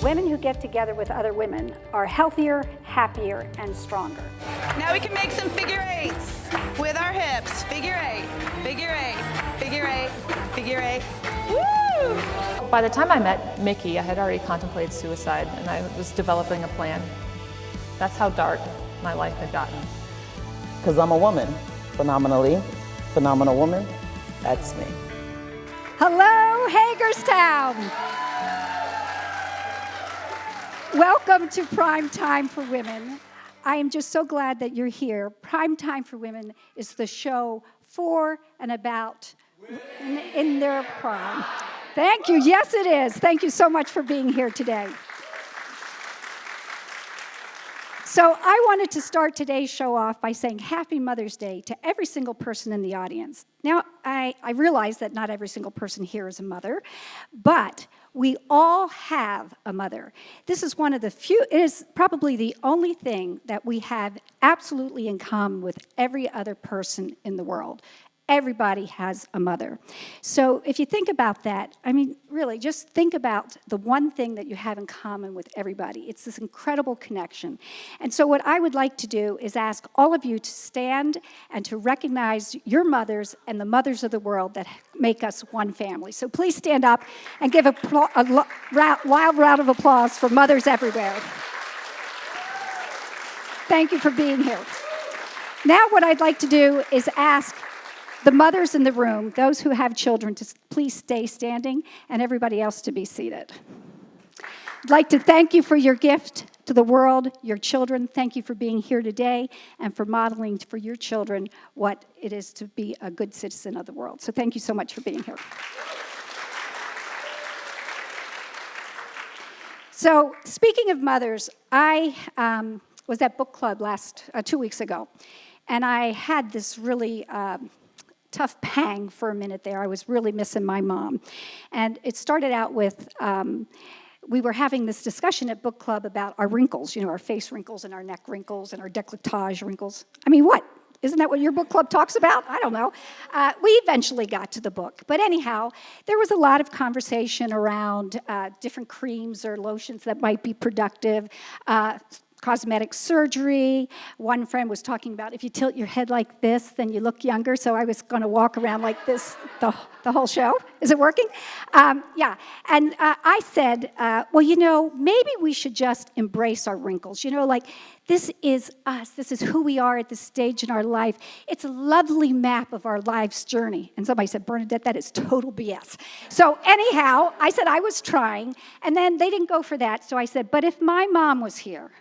women who get together with other women are healthier, happier, and stronger. Now we can make some figure eights with our hips. Figure eight, figure eight, figure eight, figure eight. Woo! By the time I met Mickey, I had already contemplated suicide and I was developing a plan. That's how dark my life had gotten. Because I'm a woman, phenomenal woman, that's me. Hello, Hagerstown. Welcome to Prime Time for Women. I am just so glad that you're here. Prime Time for Women is the show for and about in their prime. Thank you. Yes, it is. Thank you so much for being here today. So I wanted to start today's show off by saying Happy Mother's Day to every single person in the audience. Now, I realize that not every single person here is a mother, but we all have a mother. This is one of the few, it is probably the only thing that we have absolutely in common with every other person in the world. Everybody has a mother. So if you think about that, I mean, really, just think about the one thing that you have in common with everybody. It's this incredible connection. And so what I would like to do is ask all of you to stand and to recognize your mothers and the mothers of the world that make us one family. So please stand up and give a wild round of applause for mothers everywhere. Thank you for being here. Now what I'd like to do is ask the mothers in the room, those who have children, to please stay standing, and everybody else to be seated. I'd like to thank you for your gift to the world, your children. Thank you for being here today and for modeling for your children what it is to be a good citizen of the world. So thank you so much for being here. So speaking of mothers, I was at book club 2 weeks ago, and I had this really tough pang for a minute there. I was really missing my mom. And it started out with, we were having this discussion at book club about our wrinkles, you know, our face wrinkles and our neck wrinkles and our décolletage wrinkles. I mean, what? Isn't that what your book club talks about? I don't know. We eventually got to the book. But anyhow, there was a lot of conversation around different creams or lotions that might be productive, cosmetic surgery. One friend was talking about if you tilt your head like this, then you look younger. So I was going to walk around like this the whole show. Is it working? Yeah. And I said, well, you know, maybe we should just embrace our wrinkles. You know, like this is us. This is who we are at this stage in our life. It's a lovely map of our life's journey. And somebody said, Bernadette, that is total BS. So anyhow, I said I was trying. And then they didn't go for that. So I said, but if my mom was here,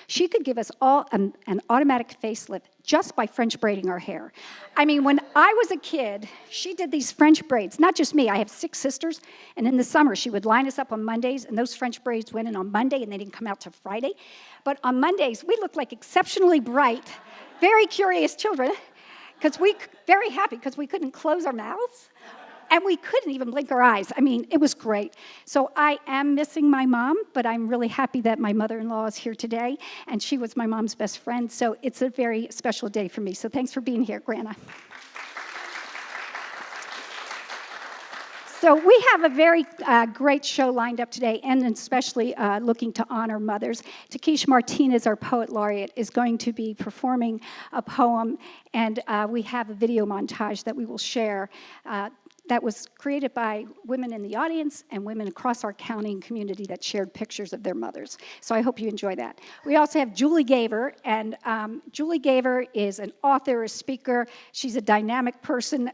she could give us all an automatic facelift just by French braiding our hair. I mean, when I was a kid, she did these French braids. Not just me, I have 6 sisters, and in the summer, she would line us up on Mondays, and those French braids went in on Monday, and they didn't come out till Friday. But on Mondays, we looked like exceptionally bright, very curious children, very happy, because we couldn't close our mouths. And we couldn't even blink our eyes. I mean, it was great. So I am missing my mom, but I'm really happy that my mother-in-law is here today, and she was my mom's best friend, so it's a very special day for me. So thanks for being here, Grana. So we have a very great show lined up today, and especially looking to honor mothers. Takeisha Martinez, our poet laureate, is going to be performing a poem, and we have a video montage that we will share that was created by women in the audience and women across our county and community that shared pictures of their mothers. So I hope you enjoy that. We also have Julie Gaver, and Julie Gaver is an author, a speaker. She's a dynamic person.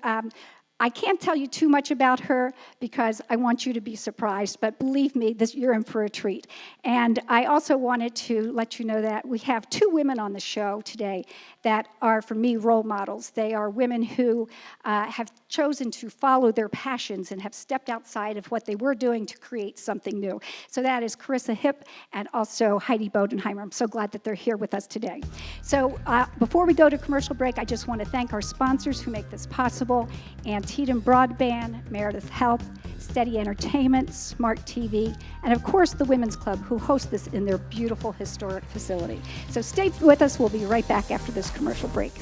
I can't tell you too much about her because I want you to be surprised, but believe me, you're in for a treat. And I also wanted to let you know that we have 2 women on the show today that are, for me, role models. They are women who have chosen to follow their passions and have stepped outside of what they were doing to create something new. So that is Carissa Hipp and also Heidi Bodenheimer. I'm so glad that they're here with us today. So before we go to commercial break, I just want to thank our sponsors who make this possible: Antietam Broadband, Meredith Health, Steady Entertainment, Smart TV, and of course the Women's Club, who host this in their beautiful historic facility. So stay with us. We'll be right back after this commercial break.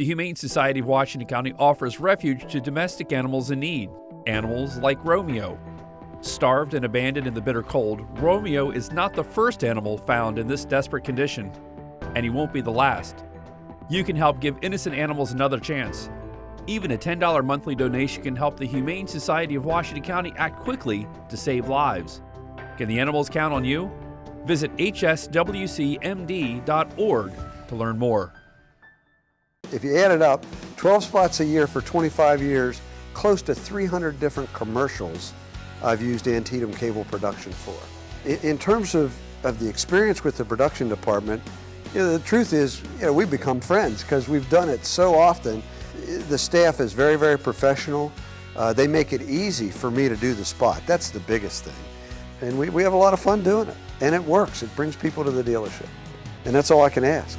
The Humane Society of Washington County offers refuge to domestic animals in need, animals like Romeo. Starved and abandoned in the bitter cold, Romeo is not the first animal found in this desperate condition, and he won't be the last. You can help give innocent animals another chance. Even a $10 monthly donation can help the Humane Society of Washington County act quickly to save lives. Can the animals count on you? Visit hswcmd.org to learn more. If you add it up, 12 spots a year for 25 years, close to 300 different commercials I've used Antietam Cable Production for. In terms of the experience with the production department, the truth is, we've become friends because we've done it so often. The staff is very, very professional. They make it easy for me to do the spot. That's the biggest thing. And we have a lot of fun doing it. And it works. It brings people to the dealership. And that's all I can ask.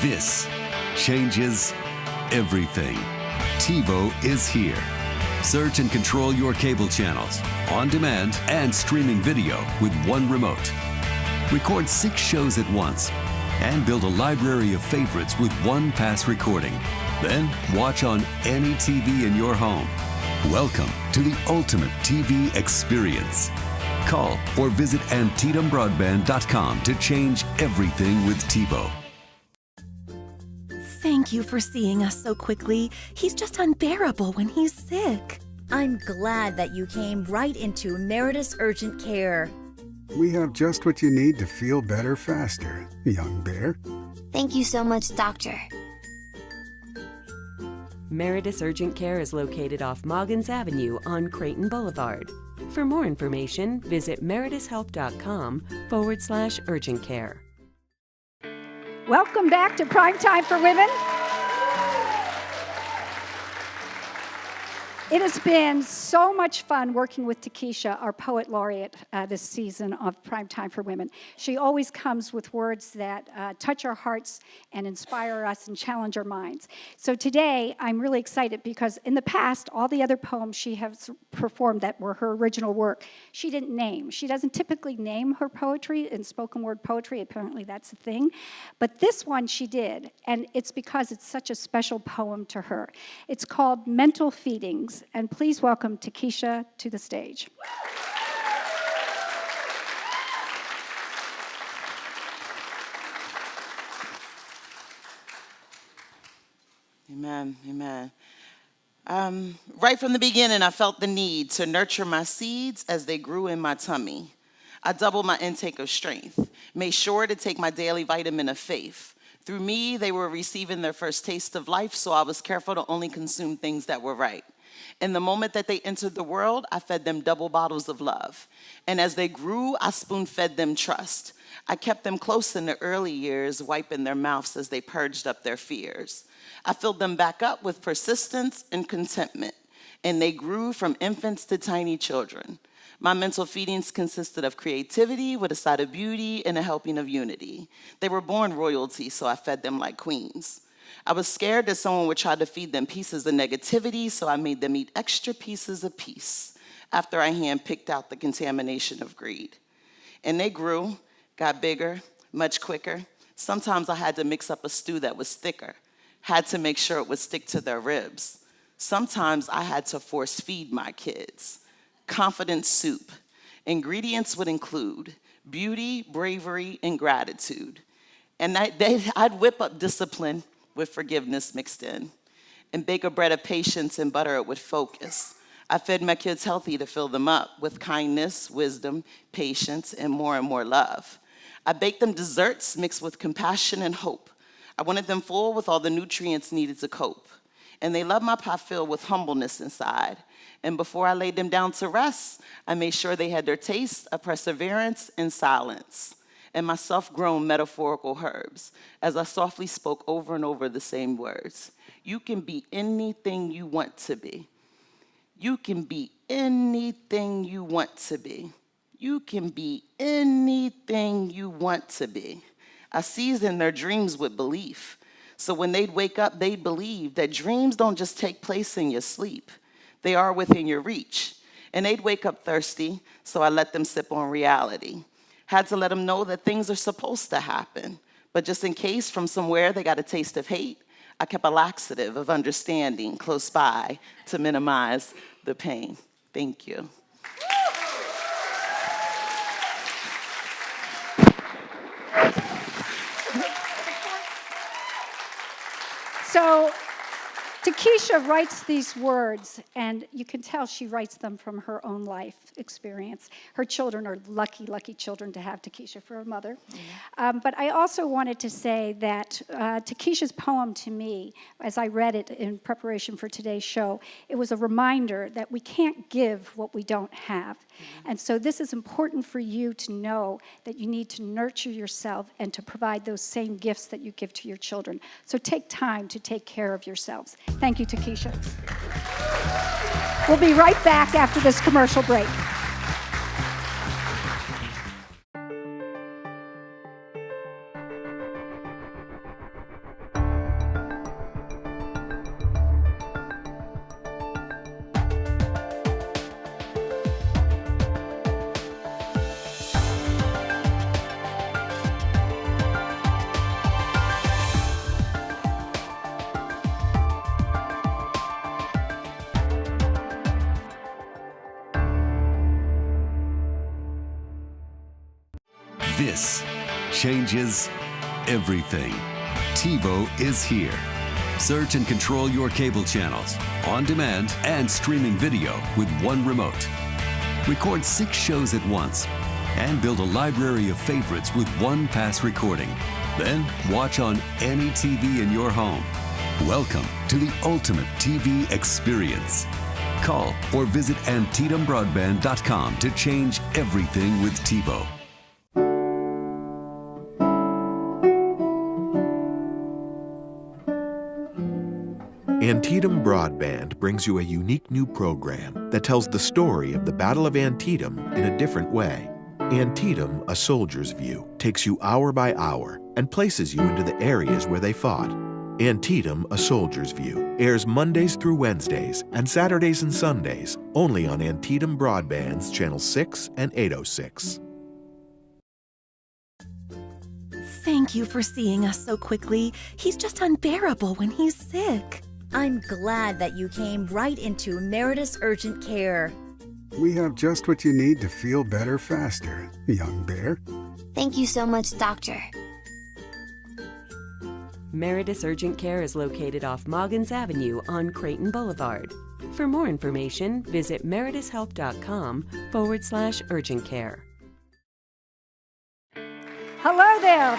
This changes everything. TiVo is here. Search and control your cable channels, on demand and streaming video with one remote. Record 6 shows at once and build a library of favorites with one pass recording. Then watch on any TV in your home. Welcome to the ultimate TV experience. Call or visit AntietamBroadband.com to change everything with TiVo. Thank you for seeing us so quickly. He's just unbearable when he's sick. I'm glad that you came right into Meritus Urgent Care. We have just what you need to feel better faster, young bear. Thank you so much, Doctor. Meritus Urgent Care is located off Moggins Avenue on Creighton Boulevard. For more information, visit meritushealth.com/urgent care. Welcome back to Prime Time for Women. It has been so much fun working with Takesha, our poet laureate, this season of Prime Time for Women. She always comes with words that touch our hearts and inspire us and challenge our minds. So today, I'm really excited because in the past, all the other poems she has performed that were her original work, she didn't name. She doesn't typically name her poetry in spoken word poetry. Apparently, that's a thing. But this one she did, and it's because it's such a special poem to her. It's called Mental Feedings. And please welcome Takesha to the stage. Amen, amen. Right from the beginning, I felt the need to nurture my seeds as they grew in my tummy. I doubled my intake of strength, made sure to take my daily vitamin of faith. Through me, they were receiving their first taste of life, so I was careful to only consume things that were right. In the moment that they entered the world, I fed them double bottles of love. And as they grew, I spoon-fed them trust. I kept them close in the early years, wiping their mouths as they purged up their fears. I filled them back up with persistence and contentment, and they grew from infants to tiny children. My mental feedings consisted of creativity with a side of beauty and a helping of unity. They were born royalty, so I fed them like queens. I was scared that someone would try to feed them pieces of negativity, so I made them eat extra pieces of peace after I handpicked out the contamination of greed. And they grew, got bigger, much quicker. Sometimes I had to mix up a stew that was thicker, had to make sure it would stick to their ribs. Sometimes I had to force feed my kids. Confidence soup. Ingredients would include beauty, bravery, and gratitude. And I'd whip up discipline with forgiveness mixed in, and bake a bread of patience and butter it with focus. I fed my kids healthy to fill them up with kindness, wisdom, patience, and more love. I baked them desserts mixed with compassion and hope. I wanted them full with all the nutrients needed to cope. And they loved my pot filled with humbleness inside. And before I laid them down to rest, I made sure they had their taste of perseverance and silence, and my self-grown metaphorical herbs, as I softly spoke over and over the same words. You can be anything you want to be. You can be anything you want to be. You can be anything you want to be. I seasoned their dreams with belief. So when they'd wake up, they'd believe that dreams don't just take place in your sleep. They are within your reach. And they'd wake up thirsty, so I let them sip on reality. Had to let them know that things are supposed to happen, But just in case from somewhere they got a taste of hate, I kept a laxative of understanding close by to minimize the pain. Thank you. So Takesha writes these words, and you can tell she writes them from her own life experience. Her children are lucky, lucky children to have Takesha for a mother. But I also wanted to say that Takesha's poem to me, as I read it in preparation for today's show, it was a reminder that we can't give what we don't have. And so this is important for you to know that you need to nurture yourself and to provide those same gifts that you give to your children. So take time to take care of yourselves. Thank you, Takesha. We'll be right back after this commercial break. This changes everything. TiVo is here. Search and control your cable channels, on demand and streaming video with one remote. Record 6 shows at once and build a library of favorites with one pass recording. Then watch on any TV in your home. Welcome to the ultimate TV experience. Call or visit AntietamBroadband.com to change everything with TiVo. Antietam Broadband brings you a unique new program that tells the story of the Battle of Antietam in a different way. Antietam, A Soldier's View, takes you hour by hour and places you into the areas where they fought. Antietam, A Soldier's View airs Mondays through Wednesdays and Saturdays and Sundays only on Antietam Broadband's Channel 6 and 806. Thank you for seeing us so quickly. He's just unbearable when he's sick. I'm glad that you came right into Meritus Urgent Care. We have just what you need to feel better faster, young bear. Thank you so much, Doctor. Meritus Urgent Care is located off Moggins Avenue on Creighton Boulevard. For more information, visit meritushelp.com/urgent care. Hello there.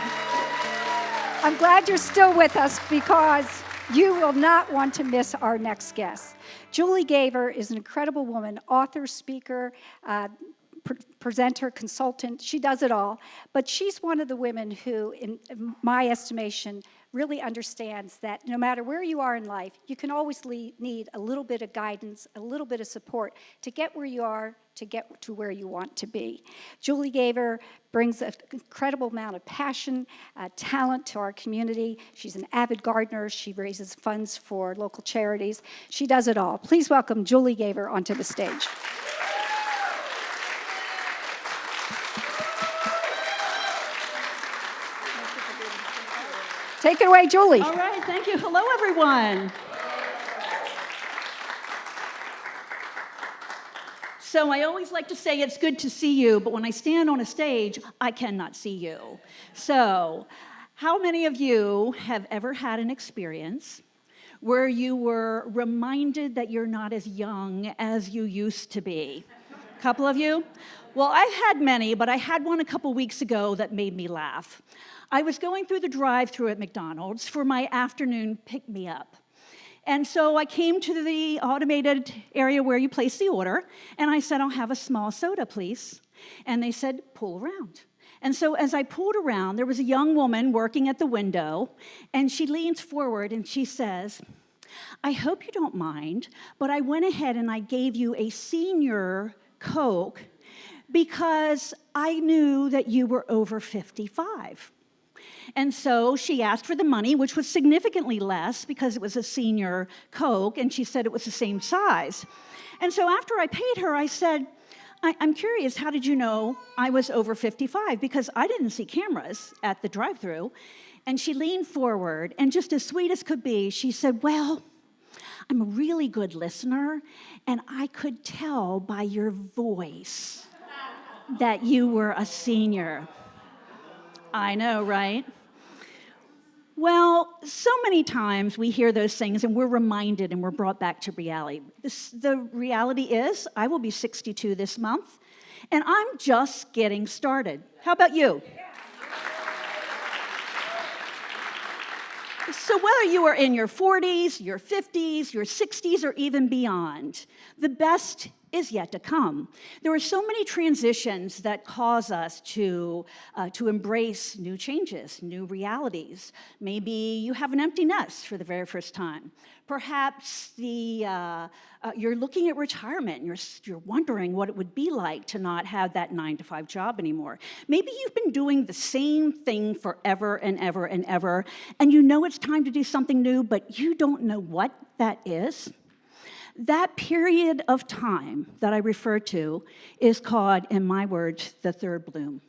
I'm glad you're still with us because you will not want to miss our next guest. Julie Gaver is an incredible woman, author, speaker, presenter, consultant. She does it all. But she's one of the women who, in my estimation, really understands that no matter where you are in life, you can always need a little bit of guidance, a little bit of support to get where you are, to get to where you want to be. Julie Gaver brings an incredible amount of passion, talent to our community. She's an avid gardener. She raises funds for local charities. She does it all. Please welcome Julie Gaver onto the stage. Take it away, Julie. All right, thank you. Hello, everyone. So I always like to say it's good to see you, but when I stand on a stage, I cannot see you. So how many of you have ever had an experience where you were reminded that you're not as young as you used to be? A couple of you? Well, I've had many, but I had one a couple weeks ago that made me laugh. I was going through the drive-thru at McDonald's for my afternoon pick-me-up. And so I came to the automated area where you place the order, and I said, I'll have a small soda, please. And they said, pull around. And so as I pulled around, there was a young woman working at the window, and she leans forward and she says, I hope you don't mind, but I went ahead and I gave you a senior Coke because I knew that you were over 55. And so she asked for the money, which was significantly less because it was a senior Coke, and she said it was the same size. And so after I paid her, I said, I'm curious, how did you know I was over 55? Because I didn't see cameras at the drive-thru. And she leaned forward, and just as sweet as could be, she said, well, I'm a really good listener, and I could tell by your voice that you were a senior. I know, right? Well, so many times we hear those things and we're reminded and we're brought back to reality. The reality is, I will be 62 this month, and I'm just getting started. How about you? So whether you are in your 40s, your 50s, your 60s, or even beyond, the best is yet to come. There are so many transitions that cause us to embrace new changes, new realities. Maybe you have an empty nest for the very first time. Perhaps you're looking at retirement and you're wondering what it would be like to not have that 9-to-5 job anymore. Maybe you've been doing the same thing forever and ever and ever, and you know it's time to do something new, but you don't know what that is. That period of time that I refer to is called, in my words, the third bloom.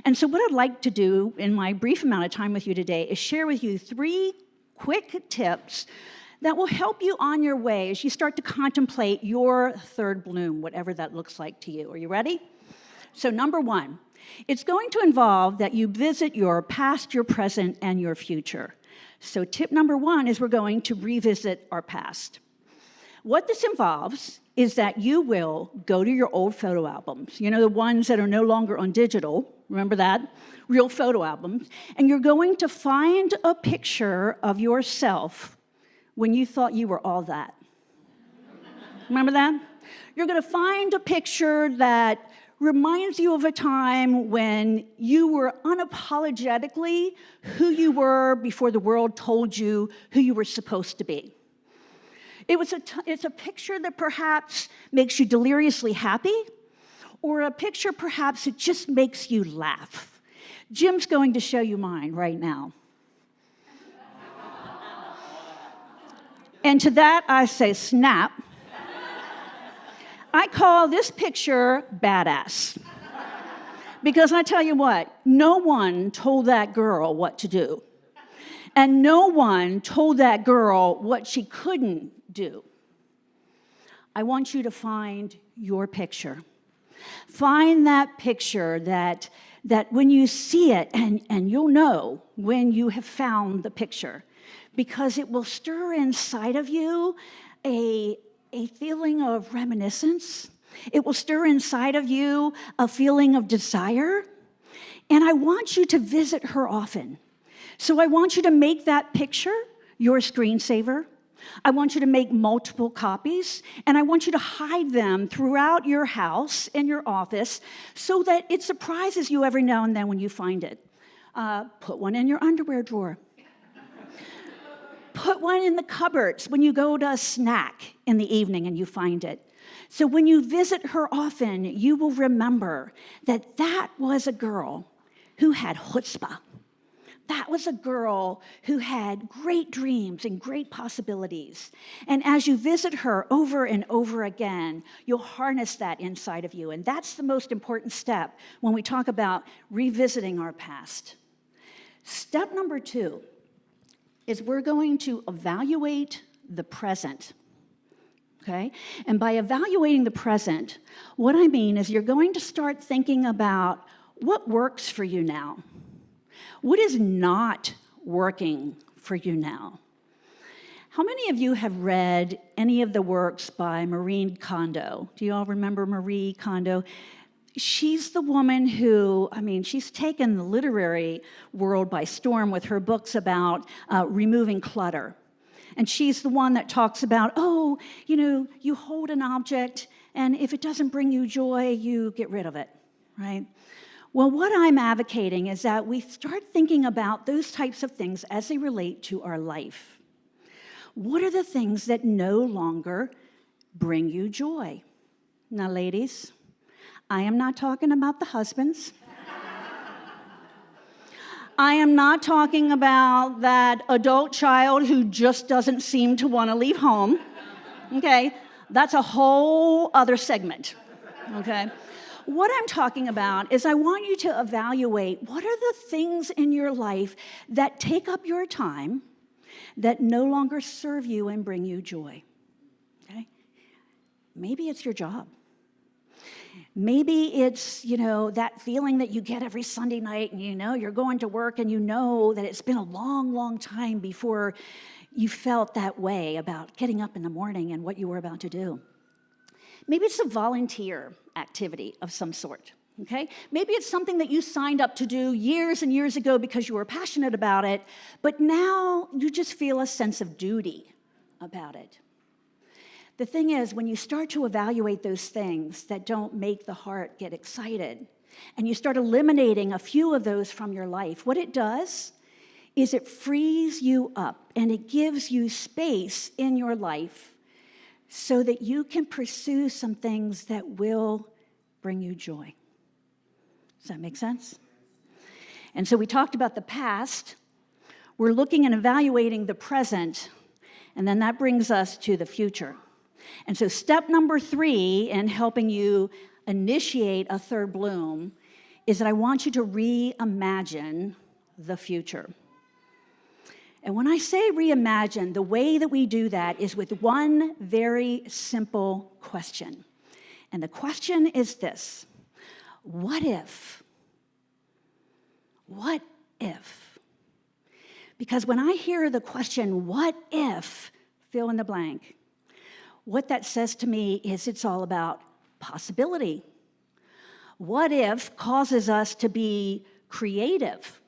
And so what I'd like to do in my brief amount of time with you today is share with you 3 quick tips that will help you on your way as you start to contemplate your third bloom, whatever that looks like to you. Are you ready? So number 1, it's going to involve that you visit your past, your present, and your future. So tip number 1 is we're going to revisit our past. What this involves is that you will go to your old photo albums, you know, the ones that are no longer on digital, remember that? Real photo albums. And you're going to find a picture of yourself when you thought you were all that. Remember that? You're going to find a picture that reminds you of a time when you were unapologetically who you were before the world told you who you were supposed to be. It's a picture that perhaps makes you deliriously happy, or a picture perhaps that just makes you laugh. Jim's going to show you mine right now. And to that I say snap. I call this picture badass. Because I tell you what, no one told that girl what to do. And no one told that girl what she couldn't do. I want you to find your picture. Find that picture that when you see it, and you'll know when you have found the picture, because it will stir inside of you a feeling of reminiscence. It will stir inside of you a feeling of desire. And I want you to visit her often. So I want you to make that picture your screensaver. I want you to make multiple copies, and I want you to hide them throughout your house and your office so that it surprises you every now and then when you find it. Put one in your underwear drawer. Put one in the cupboards when you go to a snack in the evening and you find it. So when you visit her often, you will remember that that was a girl who had chutzpah. That was a girl who had great dreams and great possibilities. And as you visit her over and over again, you'll harness that inside of you. And that's the most important step when we talk about revisiting our past. Step number 2 is we're going to evaluate the present. Okay? And by evaluating the present, what I mean is you're going to start thinking about what works for you now. What is not working for you now? How many of you have read any of the works by Marie Kondo? Do you all remember Marie Kondo? She's the woman who, she's taken the literary world by storm with her books about removing clutter. And she's the one that talks about, you hold an object, and if it doesn't bring you joy, you get rid of it, right? Well, what I'm advocating is that we start thinking about those types of things as they relate to our life. What are the things that no longer bring you joy? Now, ladies, I am not talking about the husbands. I am not talking about that adult child who just doesn't seem to want to leave home. Okay, that's a whole other segment. Okay? What I'm talking about is I want you to evaluate what are the things in your life that take up your time that no longer serve you and bring you joy. Okay? Maybe it's your job. Maybe it's, that feeling that you get every Sunday night and you're going to work and you know that it's been a long, long time before you felt that way about getting up in the morning and what you were about to do. Maybe it's a volunteer activity of some sort, okay? Maybe it's something that you signed up to do years and years ago because you were passionate about it, but now you just feel a sense of duty about it. The thing is, when you start to evaluate those things that don't make the heart get excited, and you start eliminating a few of those from your life, what it does is it frees you up and it gives you space in your life so that you can pursue some things that will bring you joy. Does that make sense? And so we talked about the past. We're looking and evaluating the present, and then that brings us to the future. And so step number 3 in helping you initiate a third bloom is that I want you to reimagine the future. And when I say reimagine, the way that we do that is with one very simple question. And the question is this: what if? What if? Because when I hear the question, what if, fill in the blank, what that says to me is it's all about possibility. What if causes us to be creative.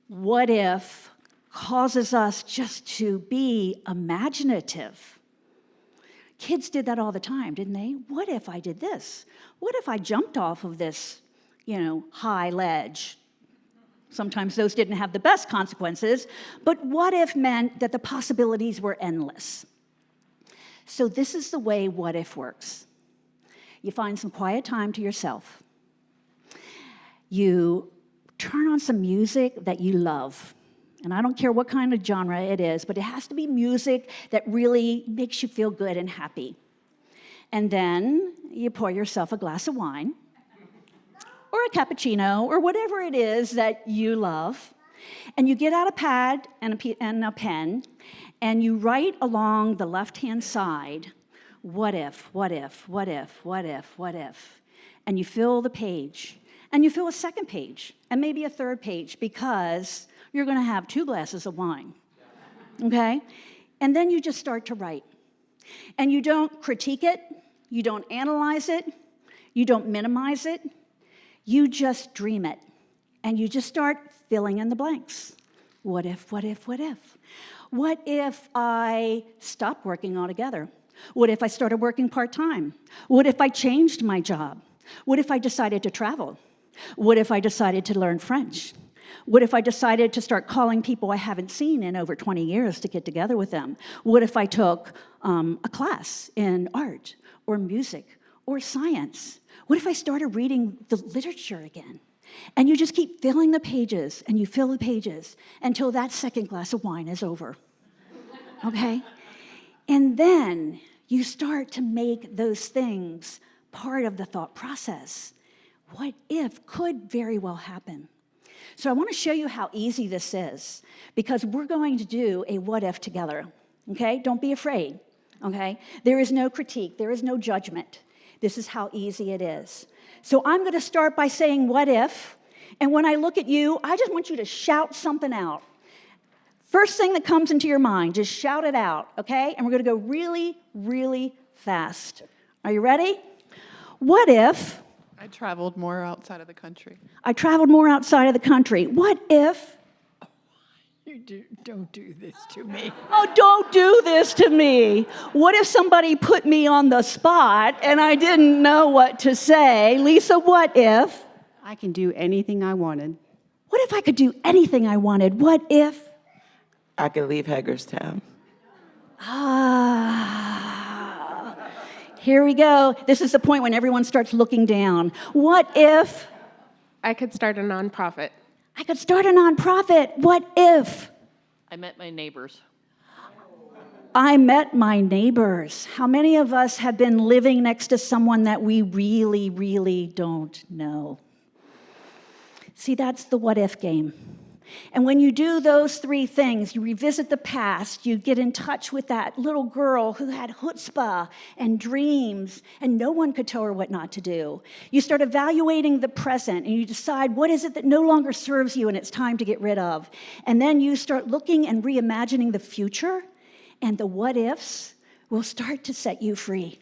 What if causes us just to be imaginative. Kids did that all the time, didn't they? What if I did this? What if I jumped off of this, high ledge? Sometimes those didn't have the best consequences, but what if meant that the possibilities were endless. So this is the way what if works. You find some quiet time to yourself. You turn on some music that you love. And I don't care what kind of genre it is, but it has to be music that really makes you feel good and happy. And then you pour yourself a glass of wine, or a cappuccino, or whatever it is that you love. And you get out a pad and a pen, and you write along the left-hand side, what if, what if, what if, what if, what if. And you fill the page. And you fill a second page, and maybe a third page, because you're going to have 2 glasses of wine, okay? And then you just start to write. And you don't critique it, you don't analyze it, you don't minimize it, you just dream it. And you just start filling in the blanks. What if, what if, what if? What if I stopped working altogether? What if I started working part-time? What if I changed my job? What if I decided to travel? What if I decided to learn French? What if I decided to start calling people I haven't seen in over 20 years to get together with them? What if I took a class in art or music or science? What if I started reading the literature again? And you just keep filling the pages, and you fill the pages until that second glass of wine is over, okay? And then you start to make those things part of the thought process. What if could very well happen. So I want to show you how easy this is, because we're going to do a what if together, okay? Don't be afraid, okay? There is no critique. There is no judgment. This is how easy it is. So I'm going to start by saying what if, and when I look at you, I just want you to shout something out. First thing that comes into your mind, just shout it out, okay? And we're going to go really, really fast. Are you ready? What if I traveled more outside of the country? I traveled more outside of the country. What if... Don't do this to me. Oh, don't do this to me. What if somebody put me on the spot and I didn't know what to say? Lisa, what if? I can do anything I wanted. What if I could do anything I wanted? What if? I could leave Hagerstown. Here we go. This is the point when everyone starts looking down. What if? I could start a nonprofit. I could start a nonprofit. What if? I met my neighbors. I met my neighbors. How many of us have been living next to someone that we really, really don't know? See, that's the what if game. And when you do those three things, you revisit the past, you get in touch with that little girl who had chutzpah and dreams, and no one could tell her what not to do. You start evaluating the present, and you decide what is it that no longer serves you and it's time to get rid of. And then you start looking and reimagining the future, and the what ifs will start to set you free.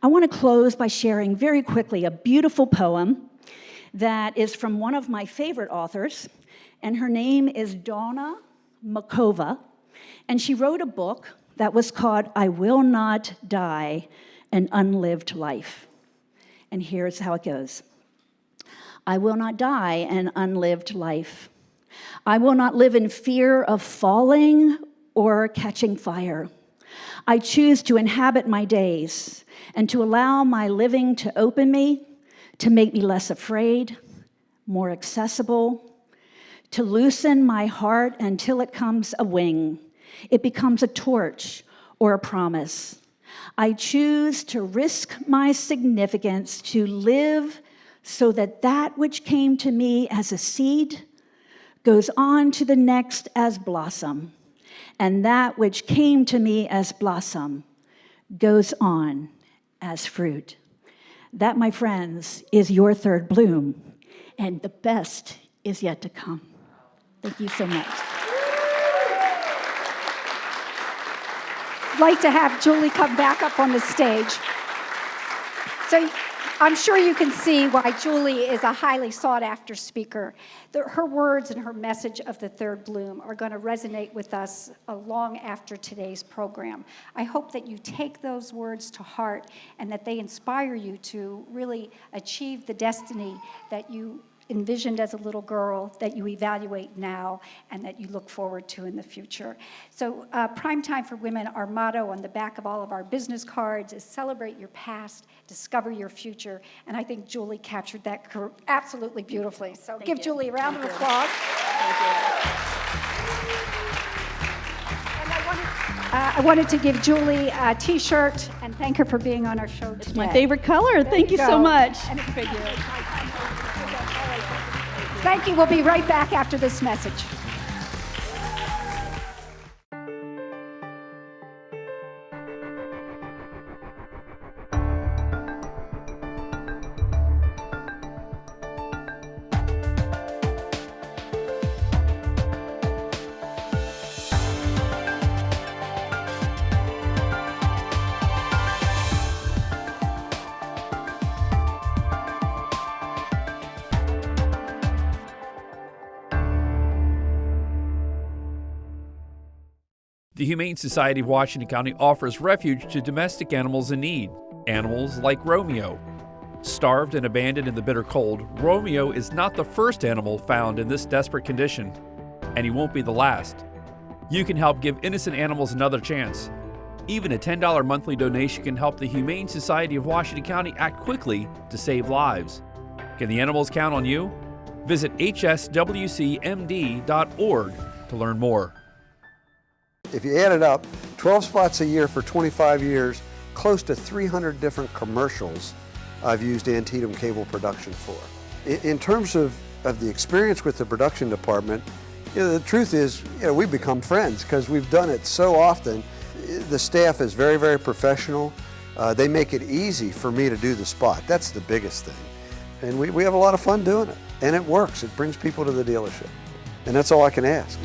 I want to close by sharing very quickly a beautiful poem that is from one of my favorite authors, and her name is Donna Makova, and she wrote a book that was called I Will Not Die, An Unlived Life. And here's how it goes. I will not die an unlived life. I will not live in fear of falling or catching fire. I choose to inhabit my days and to allow my living to open me, to make me less afraid, more accessible, to loosen my heart until it comes a wing. It becomes a torch or a promise. I choose to risk my significance, to live so that that which came to me as a seed goes on to the next as blossom, and that which came to me as blossom goes on as fruit. That, my friends, is your third bloom, and the best is yet to come. Thank you so much. I'd like to have Julie come back up on the stage. So I'm sure you can see why Julie is a highly sought-after speaker. Her words and her message of the third bloom are going to resonate with us long after today's program. I hope that you take those words to heart and that they inspire you to really achieve the destiny that you envisioned as a little girl, that you evaluate now, and that you look forward to in the future. So Prime Time for Women, our motto on the back of all of our business cards is celebrate your past, discover your future, and I think Julie captured that absolutely beautifully. So give Julie a round of applause. And I wanted to give Julie a t-shirt and thank her for being on our show today. My favorite color. Thank you so much. And thank you. We'll be right back after this message. The Humane Society of Washington County offers refuge to domestic animals in need. Animals like Romeo. Starved and abandoned in the bitter cold, Romeo is not the first animal found in this desperate condition, and he won't be the last. You can help give innocent animals another chance. Even a $10 monthly donation can help the Humane Society of Washington County act quickly to save lives. Can the animals count on you? Visit hswcmd.org to learn more. If you add it up, 12 spots a year for 25 years, close to 300 different commercials I've used Antietam Cable Production for. In terms of the experience with the production department, the truth is, we've become friends because we've done it so often. The staff is very, very professional. They make it easy for me to do the spot. That's the biggest thing. And we have a lot of fun doing it. And it works. It brings people to the dealership. And that's all I can ask.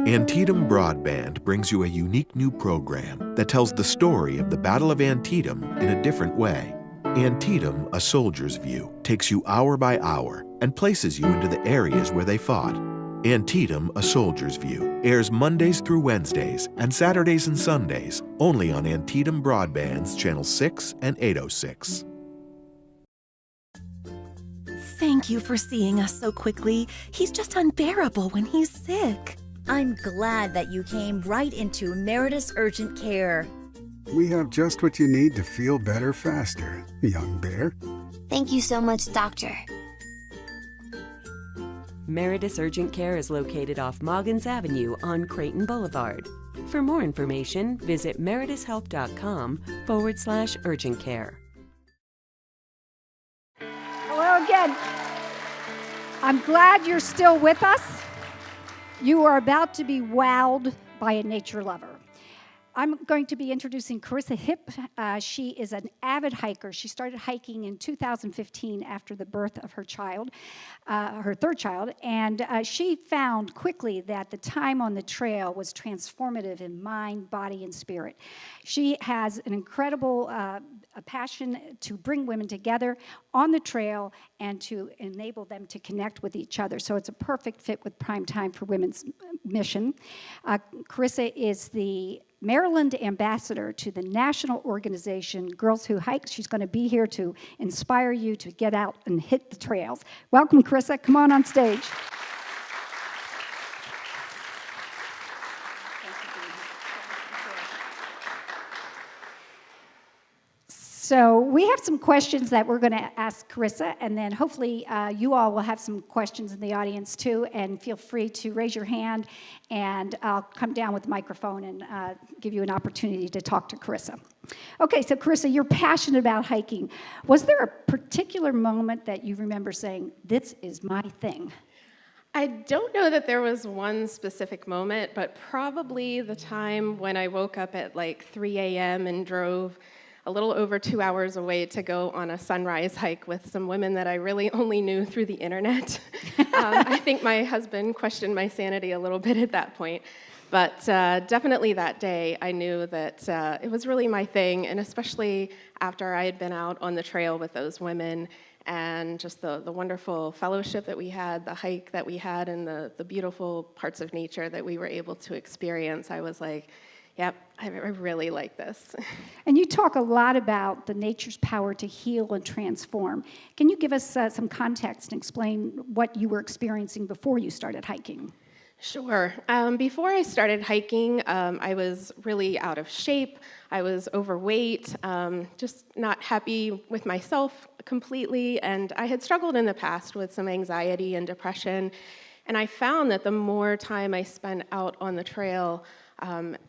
Antietam Broadband brings you a unique new program that tells the story of the Battle of Antietam in a different way. Antietam, A Soldier's View, takes you hour by hour and places you into the areas where they fought. Antietam, A Soldier's View airs Mondays through Wednesdays and Saturdays and Sundays only on Antietam Broadband's Channel 6 and 806. Thank you for seeing us so quickly. He's just unbearable when he's sick. I'm glad that you came right into Meritus Urgent Care. We have just what you need to feel better faster, young bear. Thank you so much, Doctor. Meritus Urgent Care is located off Moggins Avenue on Creighton Boulevard. For more information, visit meritushealth.com/urgent care. Hello again. I'm glad you're still with us. You are about to be wowed by a nature lover. I'm going to be introducing Carissa Hipp. She is an avid hiker. She started hiking in 2015 after the birth of her child, her third child, and she found quickly that the time on the trail was transformative in mind, body, and spirit. She has an incredible a passion to bring women together on the trail and to enable them to connect with each other. So it's a perfect fit with Prime Time for Women's mission. Carissa is the Maryland ambassador to the national organization Girls Who Hike. She's going to be here to inspire you to get out and hit the trails. Welcome, Carissa. Come on stage. So we have some questions that we're going to ask Carissa, and then hopefully you all will have some questions in the audience too, and feel free to raise your hand, and I'll come down with the microphone and give you an opportunity to talk to Carissa. Okay, so Carissa, you're passionate about hiking. Was there a particular moment that you remember saying, this is my thing? I don't know that there was one specific moment, but probably the time when I woke up at like 3 a.m. and drove a little over 2 hours away to go on a sunrise hike with some women that I really only knew through the internet. I think my husband questioned my sanity a little bit at that point. But definitely that day, I knew that it was really my thing, and especially after I had been out on the trail with those women and just the wonderful fellowship that we had, the hike that we had, and the beautiful parts of nature that we were able to experience, I was like, yep, I really like this. And you talk a lot about the nature's power to heal and transform. Can you give us some context and explain what you were experiencing before you started hiking? Sure. Before I started hiking, I was really out of shape. I was overweight, just not happy with myself completely, and I had struggled in the past with some anxiety and depression. And I found that the more time I spent out on the trail,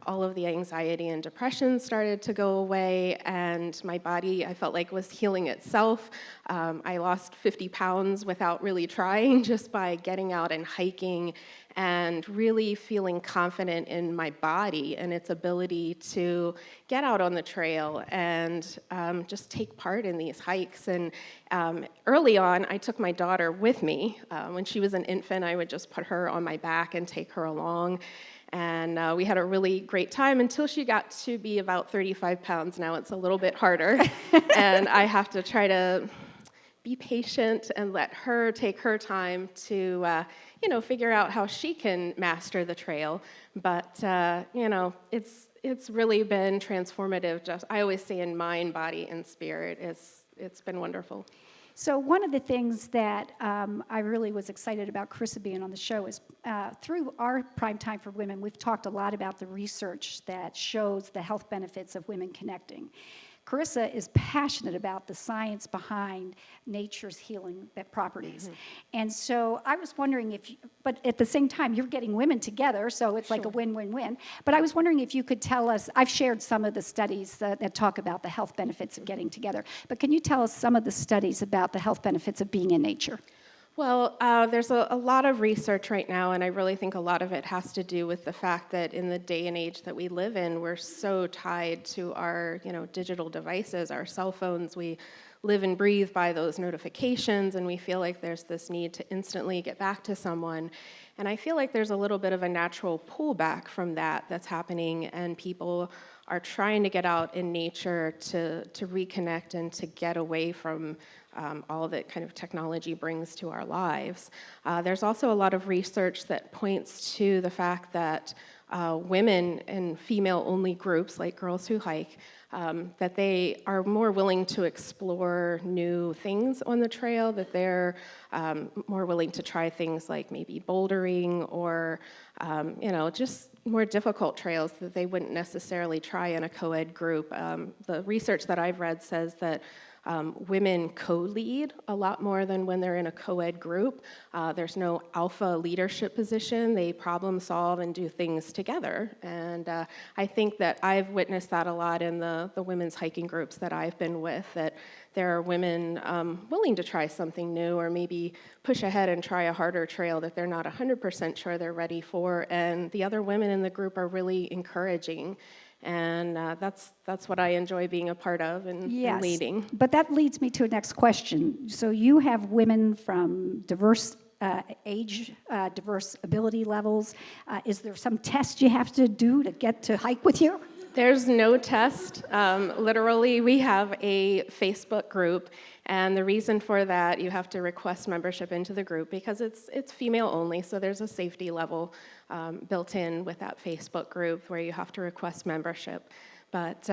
all of the anxiety and depression started to go away, and my body, I felt like, was healing itself. I lost 50 pounds without really trying, just by getting out and hiking and really feeling confident in my body and its ability to get out on the trail and just take part in these hikes. And early on, I took my daughter with me. When she was an infant, I would just put her on my back and take her along. And we had a really great time until she got to be about 35 pounds. Now it's a little bit harder. And I have to try to be patient and let her take her time to, figure out how she can master the trail. But, it's really been transformative. Just, I always say, in mind, body, and spirit. It's been wonderful. So one of the things that I really was excited about Carissa being on the show is through our Prime Time for Women, we've talked a lot about the research that shows the health benefits of women connecting. Carissa is passionate about the science behind nature's healing properties. Mm-hmm. And so I was wondering but at the same time, you're getting women together, so it's like a win-win-win. But I was wondering if you could tell us, I've shared some of the studies that talk about the health benefits of getting together, but can you tell us some of the studies about the health benefits of being in nature? Well, there's a lot of research right now, and I really think a lot of it has to do with the fact that in the day and age that we live in, we're so tied to our, digital devices, our cell phones. We live and breathe by those notifications, and we feel like there's this need to instantly get back to someone. And I feel like there's a little bit of a natural pullback from that's happening, and people are trying to get out in nature to reconnect and to get away from all that kind of technology brings to our lives. There's also a lot of research that points to the fact that women in female-only groups, like Girls Who Hike, that they are more willing to explore new things on the trail, that they're more willing to try things like maybe bouldering or, just more difficult trails that they wouldn't necessarily try in a co-ed group. The research that I've read says that Women co-lead a lot more than when they're in a co-ed group. There's no alpha leadership position. They problem solve and do things together. And I think that I've witnessed that a lot in the women's hiking groups that I've been with, that there are women willing to try something new or maybe push ahead and try a harder trail that they're not 100% sure they're ready for. And the other women in the group are really encouraging. And that's what I enjoy being a part of and leading. But that leads me to a next question. So you have women from diverse age, diverse ability levels. Is there some test you have to do to get to hike with you? There's no test. Literally, we have a Facebook group, and the reason for that, you have to request membership into the group because it's female only, so there's a safety level built in with that Facebook group where you have to request membership. But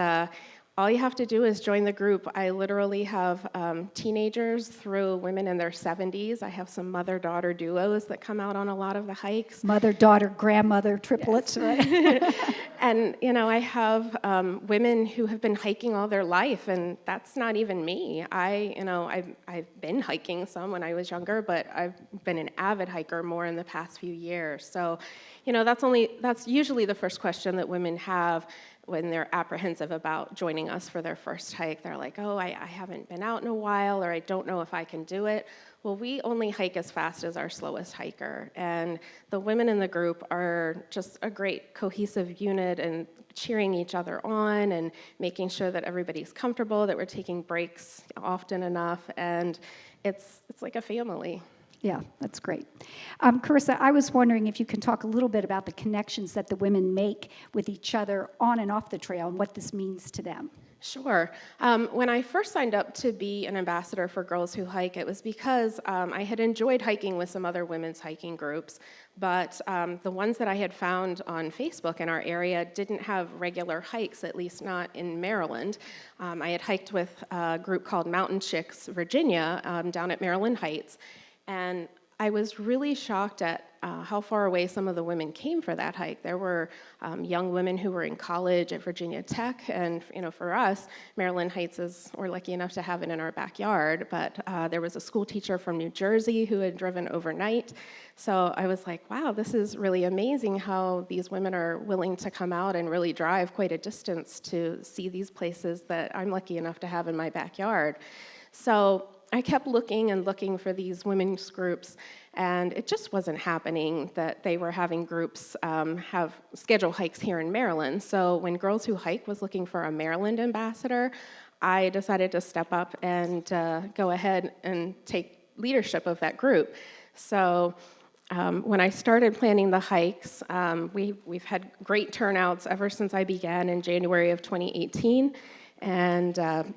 all you have to do is join the group. I literally have teenagers through women in their 70s. I have some mother-daughter duos that come out on a lot of the hikes. Mother, daughter, grandmother, triplets, right? And, I have women who have been hiking all their life, and that's not even me. I've been hiking some when I was younger, but I've been an avid hiker more in the past few years. So, that's usually the first question that women have when they're apprehensive about joining us for their first hike. They're like, oh, I haven't been out in a while, or I don't know if I can do it. Well, we only hike as fast as our slowest hiker, and the women in the group are just a great cohesive unit and cheering each other on and making sure that everybody's comfortable, that we're taking breaks often enough, and it's like a family. Yeah, that's great. Carissa, I was wondering if you can talk a little bit about the connections that the women make with each other on and off the trail and what this means to them. Sure. When I first signed up to be an ambassador for Girls Who Hike, it was because I had enjoyed hiking with some other women's hiking groups, but the ones that I had found on Facebook in our area didn't have regular hikes, at least not in Maryland. I had hiked with a group called Mountain Chicks Virginia down at Maryland Heights, and I was really shocked at how far away some of the women came for that hike. There were young women who were in college at Virginia Tech, and for us, Maryland Heights we're lucky enough to have it in our backyard, but there was a school teacher from New Jersey who had driven overnight. So I was like, wow, this is really amazing how these women are willing to come out and really drive quite a distance to see these places that I'm lucky enough to have in my backyard. So I kept looking and looking for these women's groups, and it just wasn't happening that they were having groups have schedule hikes here in Maryland. So when Girls Who Hike was looking for a Maryland ambassador, I decided to step up and go ahead and take leadership of that group. So when I started planning the hikes, we've had great turnouts ever since I began in January of 2018, and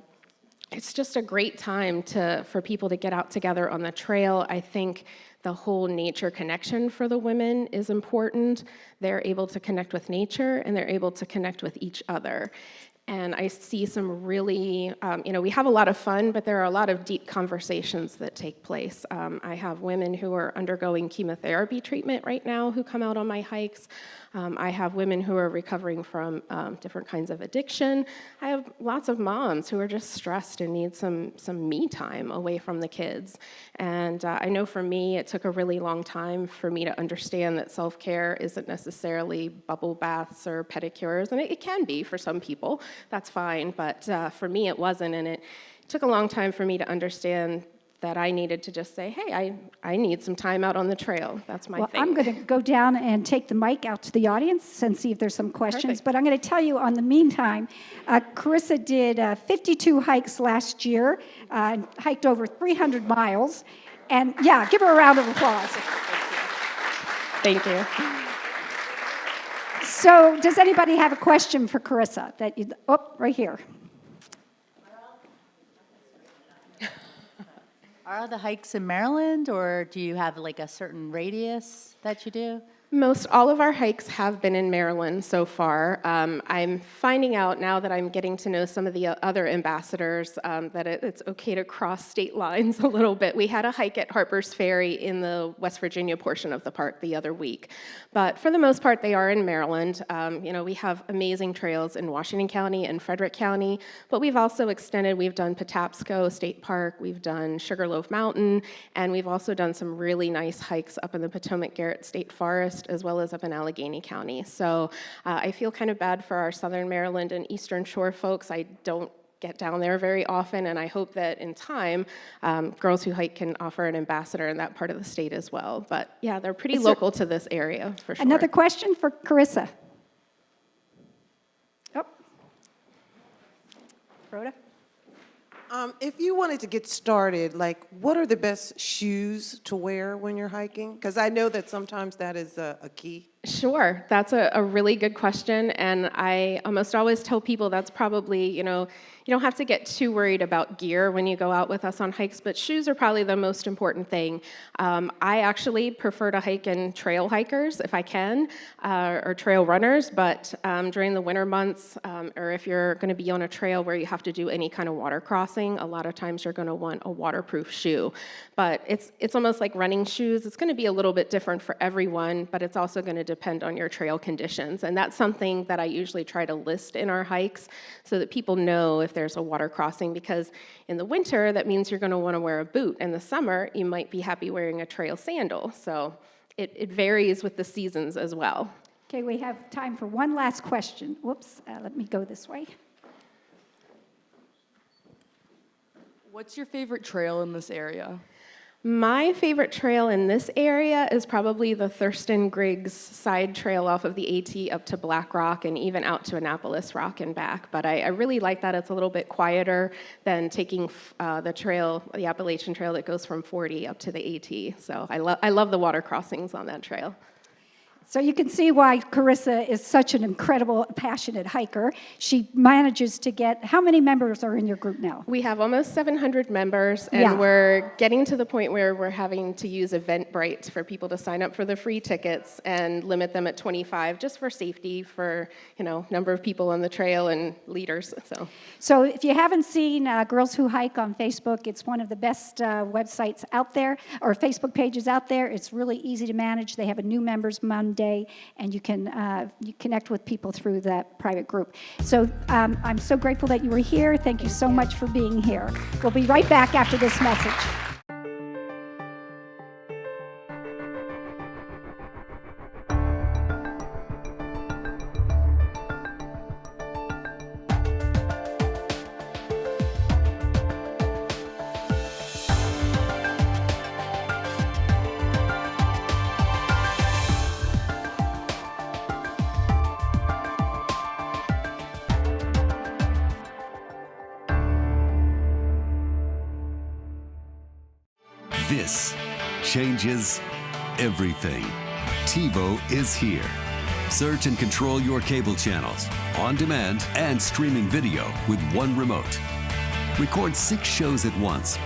it's just a great time for people to get out together on the trail. I think the whole nature connection for the women is important. They're able to connect with nature, and they're able to connect with each other. And I see some really, we have a lot of fun, but there are a lot of deep conversations that take place. I have women who are undergoing chemotherapy treatment right now who come out on my hikes. I have women who are recovering from different kinds of addiction. I have lots of moms who are just stressed and need some me time away from the kids. And I know for me, it took a really long time for me to understand that self-care isn't necessarily bubble baths or pedicures, and it can be for some people. That's fine, but for me, it wasn't, and it took a long time for me to understand that I needed to just say, hey, I need some time out on the trail. That's my thing. I'm going to go down and take the mic out to the audience and see if there's some questions. Perfect. But I'm going to tell you, on the meantime, Carissa did 52 hikes last year, hiked over 300 miles. And yeah, give her a round of applause. Thank you. So does anybody have a question for Carissa? Right here. Are the hikes in Maryland, or do you have like a certain radius that you do? Most all of our hikes have been in Maryland so far. I'm finding out now that I'm getting to know some of the other ambassadors that it's okay to cross state lines a little bit. We had a hike at Harper's Ferry in the West Virginia portion of the park the other week. But for the most part, they are in Maryland. We have amazing trails in Washington County and Frederick County, but we've also extended, we've done Patapsco State Park, we've done Sugarloaf Mountain, and we've also done some really nice hikes up in the Potomac-Garrett State Forest, as well as up in Allegheny County. So I feel kind of bad for our Southern Maryland and Eastern Shore folks. I don't get down there very often, and I hope that in time, Girls Who Hike can offer an ambassador in that part of the state as well. But yeah, they're pretty local to this area, for sure. Another question for Carissa. Oh. Rhoda? If you wanted to get started, like, what are the best shoes to wear when you're hiking? Because I know that sometimes that is a key. Sure, that's a really good question, and I almost always tell people that's probably, you don't have to get too worried about gear when you go out with us on hikes, but shoes are probably the most important thing. I actually prefer to hike in trail hikers if I can, or trail runners, but during the winter months, or if you're going to be on a trail where you have to do any kind of water crossing, a lot of times you're going to want a waterproof shoe. But it's almost like running shoes. It's going to be a little bit different for everyone, but it's also going to depend on your trail conditions. And that's something that I usually try to list in our hikes so that people know if there's a water crossing, because in the winter, that means you're going to want to wear a boot. In the summer, you might be happy wearing a trail sandal. So it varies with the seasons as well. Okay, we have time for one last question. Whoops, let me go this way. What's your favorite trail in this area? My favorite trail in this area is probably the Thurston Griggs side trail off of the AT up to Black Rock and even out to Annapolis Rock and back. But I really like that. It's a little bit quieter than taking the Appalachian Trail that goes from 40 up to the AT. So I love the water crossings on that trail. So you can see why Carissa is such an incredible, passionate hiker. She manages to get, how many members are in your group now? We have almost 700 members, and we're getting to the point where we're having to use Eventbrite for people to sign up for the free tickets and limit them at 25, just for safety, for number of people on the trail and leaders. So if you haven't seen Girls Who Hike on Facebook, it's one of the best websites out there, or Facebook pages out there. It's really easy to manage. They have a new members Monday, and you can you connect with people through that private group. So I'm so grateful that you were here. Thank you so much for being here. We'll be right back after this message. This changes everything. TiVo is here. Search and control your cable channels, on demand and streaming video with one remote. Record 6 shows at once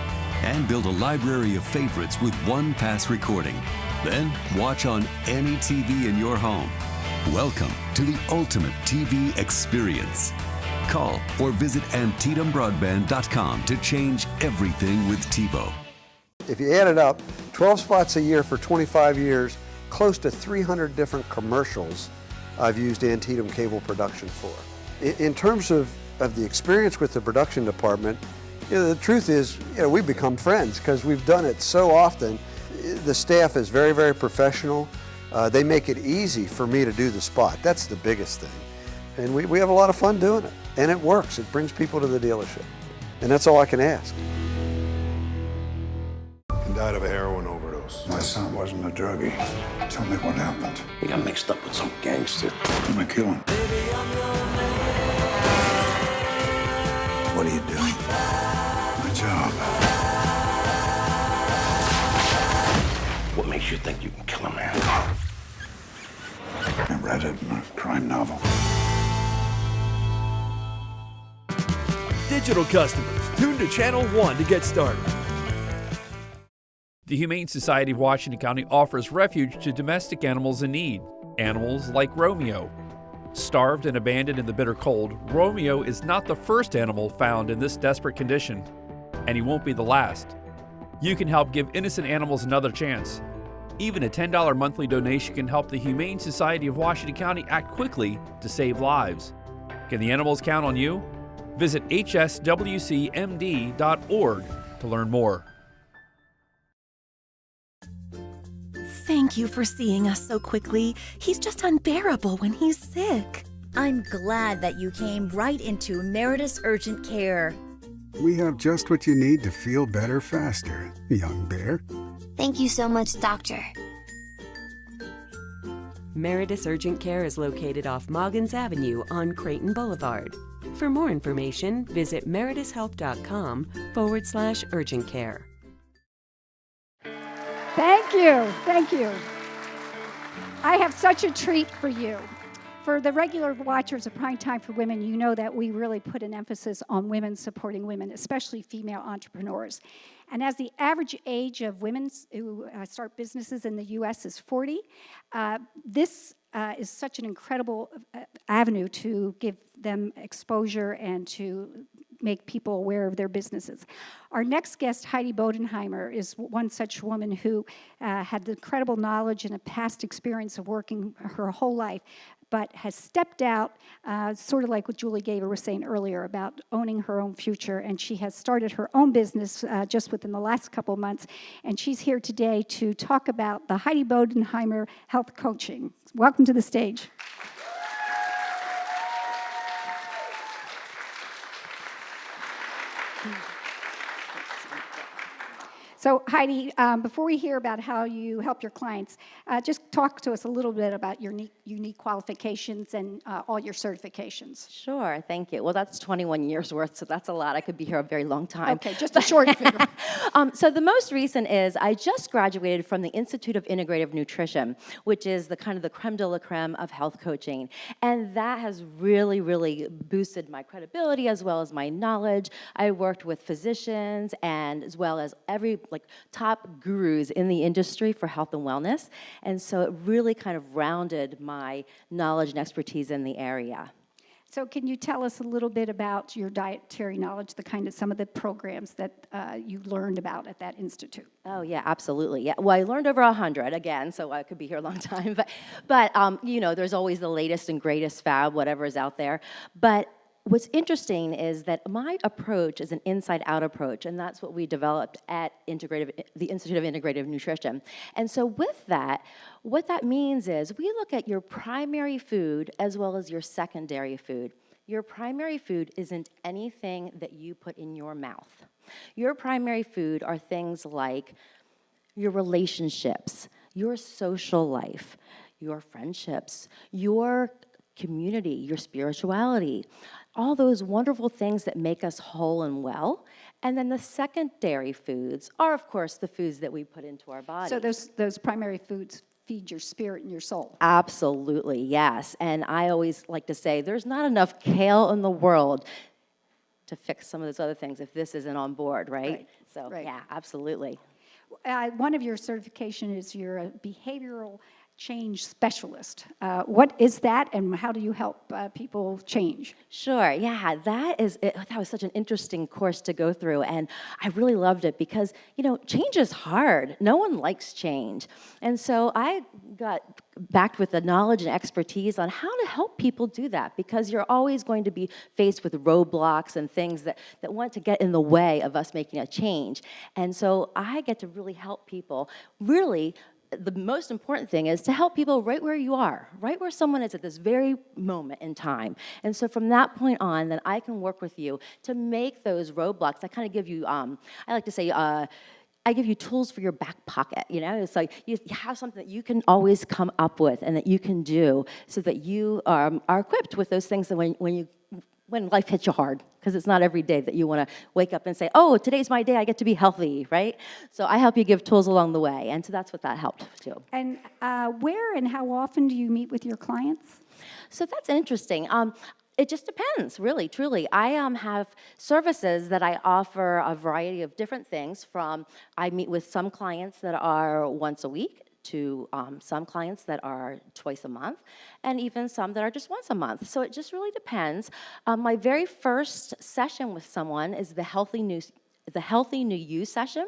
and build a library of favorites with one pass recording. Then watch on any TV in your home. Welcome to the ultimate TV experience. Call or visit AntietamBroadband.com to change everything with TiVo. If you add it up, 12 spots a year for 25 years, close to 300 different commercials I've used Antietam Cable Production for. In terms of the experience with the production department, the truth is, we've become friends because we've done it so often. The staff is very, very professional. They make it easy for me to do the spot. That's the biggest thing. And we have a lot of fun doing it. And it works. It brings people to the dealership. And that's all I can ask. He died of a heroin overdose. My son wasn't a druggie. Tell me what happened. He got mixed up with some gangster. I'm gonna kill him. What are you doing? My job. What makes you think you can kill a man? I read it in a crime novel. Digital customers, tune to Channel 1 to get started. The Humane Society of Washington County offers refuge to domestic animals in need. Animals like Romeo. Starved and abandoned in the bitter cold, Romeo is not the first animal found in this desperate condition, and he won't be the last. You can help give innocent animals another chance. Even a $10 monthly donation can help the Humane Society of Washington County act quickly to save lives. Can the animals count on you? Visit hswcmd.org to learn more. Thank you for seeing us so quickly. He's just unbearable when he's sick. I'm glad that you came right into Meritus Urgent Care. We have just what you need to feel better faster, young bear. Thank you so much, Doctor. Meritus Urgent Care is located off Moggins Avenue on Creighton Boulevard. For more information, visit meritushealth.com/urgent care. Thank you. Thank you. I have such a treat for you. For the regular watchers of Prime Time for Women, you know that we really put an emphasis on women supporting women, especially female entrepreneurs. And as the average age of women who start businesses in the U.S. is 40, this is such an incredible avenue to give them exposure and to make people aware of their businesses. Our next guest, Heidi Bodenheimer, is one such woman who had the incredible knowledge and a past experience of working her whole life, but has stepped out, sort of like what Julie Gaver was saying earlier about owning her own future, and she has started her own business just within the last couple of months, and she's here today to talk about the Heidi Bodenheimer Health Coaching. Welcome to the stage. So Heidi, before we hear about how you help your clients, just talk to us a little bit about your unique qualifications and all your certifications. Sure, thank you. Well, that's 21 years worth, so that's a lot. I could be here a very long time. Okay, just a short figure. So the most recent is I just graduated from the Institute of Integrative Nutrition, which is the kind of the creme de la creme of health coaching. And that has really, really boosted my credibility as well as my knowledge. I worked with physicians and as well as top gurus in the industry for health and wellness. And so it really kind of rounded my knowledge and expertise in the area. So can you tell us a little bit about your dietary knowledge, some of the programs that you learned about at that institute? Oh yeah, absolutely. Yeah. Well, I learned over 100 again, so I could be here a long time. But you know, there's always the latest and greatest fab, whatever is out there. But what's interesting is that my approach is an inside-out approach, and that's what we developed at the Institute of Integrative Nutrition. And so with that, what that means is we look at your primary food as well as your secondary food. Your primary food isn't anything that you put in your mouth. Your primary food are things like your relationships, your social life, your friendships, your community, your spirituality, all those wonderful things that make us whole and well. And then the secondary foods are, of course, the foods that we put into our bodies. So those primary foods feed your spirit and your soul. Absolutely, yes. And I always like to say there's not enough kale in the world to fix some of those other things if this isn't on board, right? So, yeah, absolutely. One of your certification is you're a behavioral change specialist. What is that, and how do you help people change? Sure, yeah, that was such an interesting course to go through, and I really loved it because, you know, change is hard. No one likes change. And so I got backed with the knowledge and expertise on how to help people do that, because you're always going to be faced with roadblocks and things that want to get in the way of us making a change. And so I get to really help people really. The most important thing is to help people right where you are, right where someone is at this very moment in time. And so from that point on, then I can work with you to make those roadblocks. I kind of give you, I like to say, I give you tools for your back pocket, you know? It's like you have something that you can always come up with and that you can do so that you are equipped with those things that when life hits you hard, because it's not every day that you want to wake up and say, oh, today's my day, I get to be healthy, right? So I help you give tools along the way, and so that's what that helped too. And where and how often do you meet with your clients? So that's interesting. It just depends, really, truly. I have services that I offer a variety of different things from, I meet with some clients that are once a week to some clients that are twice a month, and even some that are just once a month. So it just really depends. My very first session with someone is the Healthy New You session,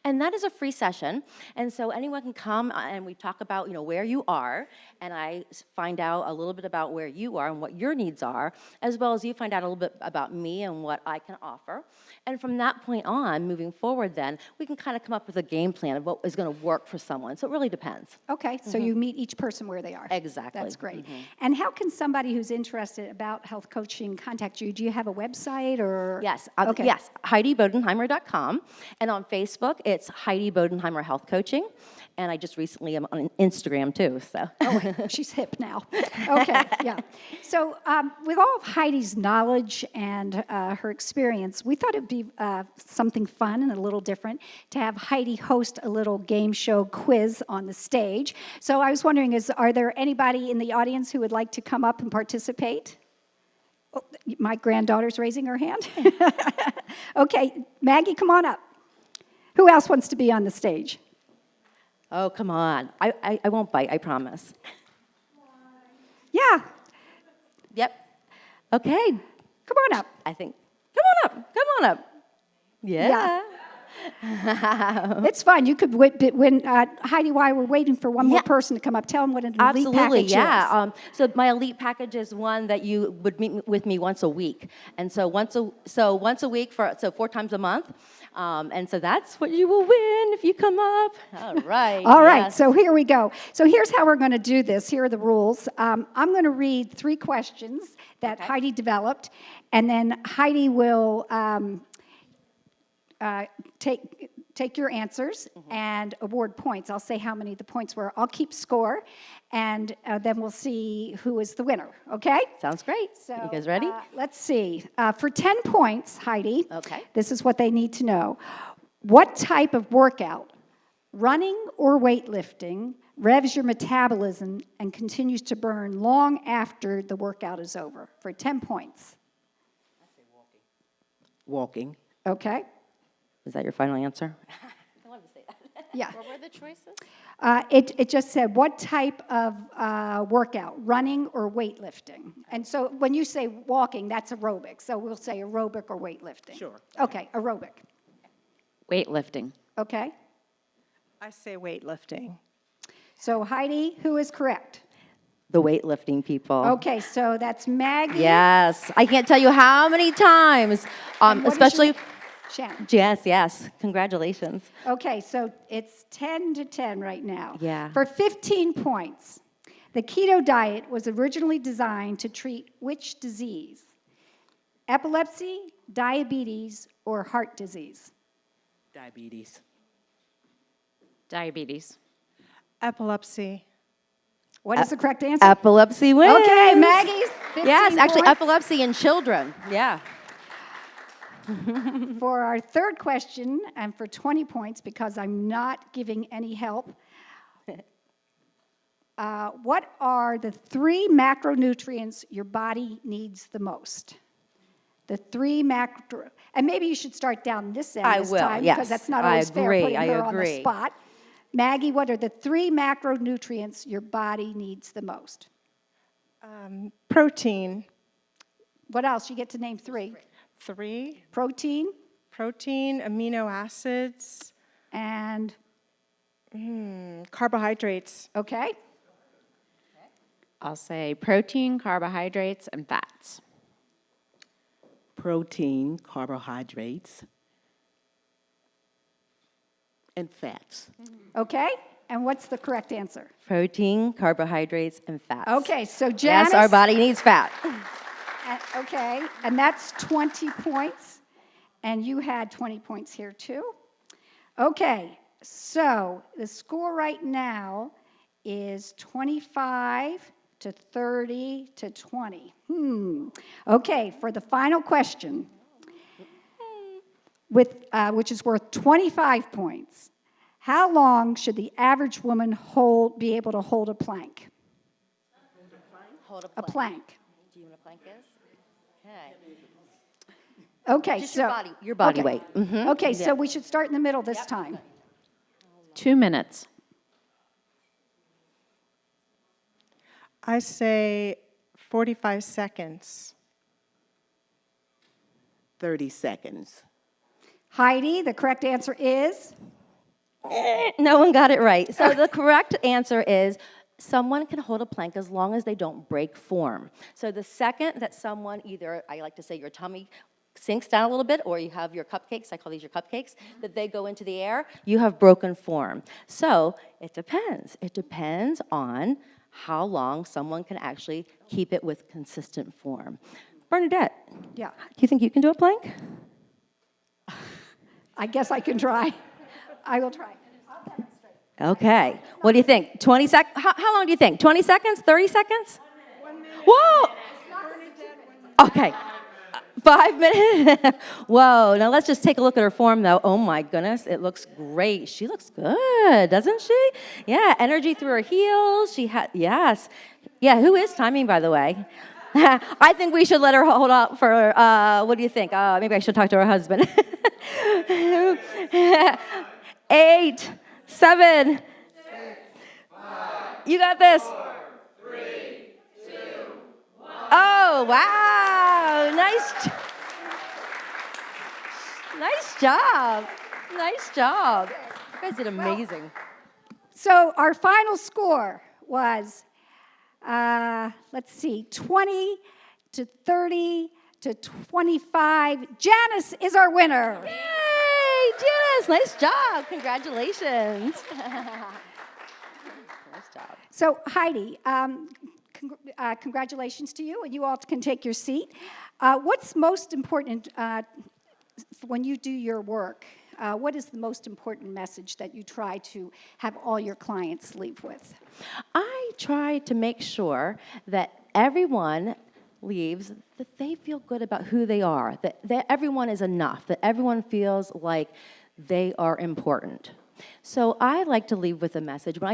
and that is a free session. And so anyone can come and we talk about, where you are, and I find out a little bit about where you are and what your needs are, as well as you find out a little bit about me and what I can offer. And from that point on, moving forward then, we can kind of come up with a game plan of what is going to work for someone. So it really depends. Okay, so you meet each person where they are. Exactly. That's great. And how can somebody who's interested about health coaching contact you? Do you have a website or? Yes, Okay. yes, HeidiBodenheimer.com. And on Facebook, it's Heidi Bodenheimer Health Coaching. And I just recently am on Instagram too, so. Oh, she's hip now. Okay, yeah. So with all of Heidi's knowledge and her experience, we thought it would be something fun and a little different to have Heidi host a little game show quiz on the stage. So I was wondering, are there anybody in the audience who would like to come up and participate? Oh, my granddaughter's raising her hand. Okay, Maggie, come on up. Who else wants to be on the stage? Oh, come on. I won't bite, I promise. Yeah. Yep. Okay. Come on up. I think. Come on up. Yeah. It's fine. You could win. Heidi, while we're waiting for one more person to come up, tell them what an elite Absolutely, package yeah. is. So my elite package is one that you would meet with me once a week, and so once a week for 4 times a month, and so that's what you will win if you come up. All right. All right. So here we go. So here's how we're going to do this. Here are the rules. I'm going to read 3 questions that Heidi developed, and then Heidi will take your answers and award points. I'll say how many the points were. I'll keep score, and then we'll see who is the winner, okay? Sounds great. So, you guys ready? Let's see. For 10 points, Heidi, Okay. this is what they need to know. What type of workout, running or weightlifting, revs your metabolism and continues to burn long after the workout is over? For 10 points. Walking. Okay? Is that your final answer? Yeah. What were the choices? It just said, what type of workout, running or weightlifting? And so when you say walking, that's aerobic. So we'll say aerobic or weightlifting. Sure. Okay, aerobic. Weightlifting. Okay. I say weightlifting. So Heidi, who is correct? The weightlifting people. Okay, so that's Maggie. Yes. I can't tell you how many times, And what is especially. your- Shannon. Yes. Congratulations. Okay, so it's 10-10 right now. Yeah. For 15 points, the keto diet was originally designed to treat which disease? Epilepsy, diabetes, or heart disease? Diabetes. Diabetes. Epilepsy. What is the correct answer? Epilepsy wins. Okay, Maggie. 15 Yes, actually, points. epilepsy in children. Yeah. For our third question, and for 20 points, because I'm not giving any help, what are the 3 macronutrients your body needs the most? The 3 macro, and maybe you should start down this end I this will, time, yes. because that's not I always fair agree, putting I her on the agree. spot. Maggie, what are the 3 macronutrients your body needs the most? Protein. What else? You get to name 3. 3. Protein. Protein, amino acids. And? Carbohydrates. Okay. I'll say protein, carbohydrates, and fats. Protein, carbohydrates, and fats. Okay, and what's the correct answer? Protein, carbohydrates, and fats. Okay, so Janice. Yes, our body needs fat. Okay, and that's 20 points, and you had 20 points here too. Okay, so the score right now is 25-30-20. Okay, for the final question, which is worth 25 points, how long should the average woman be able to hold a plank? Hold A plank. Do you know what a plank is? Okay, Just so. your body okay. weight. Mhm. Okay, Yeah. so we should start in the middle this time. 2 minutes. I say 45 seconds. 30 seconds. Heidi, the correct answer is? No one got it right. So the correct answer is someone can hold a plank as long as they don't break form. So the second that someone either, I like to say your tummy sinks down a little bit, or you have your cupcakes, I call these your cupcakes, that they go into the air, you have broken form. So it depends. It depends on how long someone can actually keep it with consistent form. Bernadette, Yeah. do you think you can do a plank? I guess I can try. I will try. Okay. What do you think? 20 seconds? How long do you think? 20 seconds? 30 seconds? 1 minute. Whoa! Okay. 5 minutes? Whoa. Now let's just take a look at her form, though. Oh, my goodness. It looks great. She looks good, doesn't she? Yeah. Energy through her heels. Yes. Yeah. Who is timing, by the way? I think we should let her hold up for, what do you think? Maybe I should talk to her husband. 8, 7. You got this. 4, 3, 2, 1. Oh, wow. Nice job. Nice job. You guys did amazing. So our final score was, let's see, 20 to 30 to 25. Janice is our winner. Yay, Janice, nice job. Congratulations. Nice job. So Heidi, congratulations to you, and you all can take your seat. What's most important when you do your work? What is the most important message that you try to have all your clients leave with? I try to make sure that everyone leaves, that they feel good about who they are, that everyone is enough, that everyone feels like they are important. So I like to leave with a message. When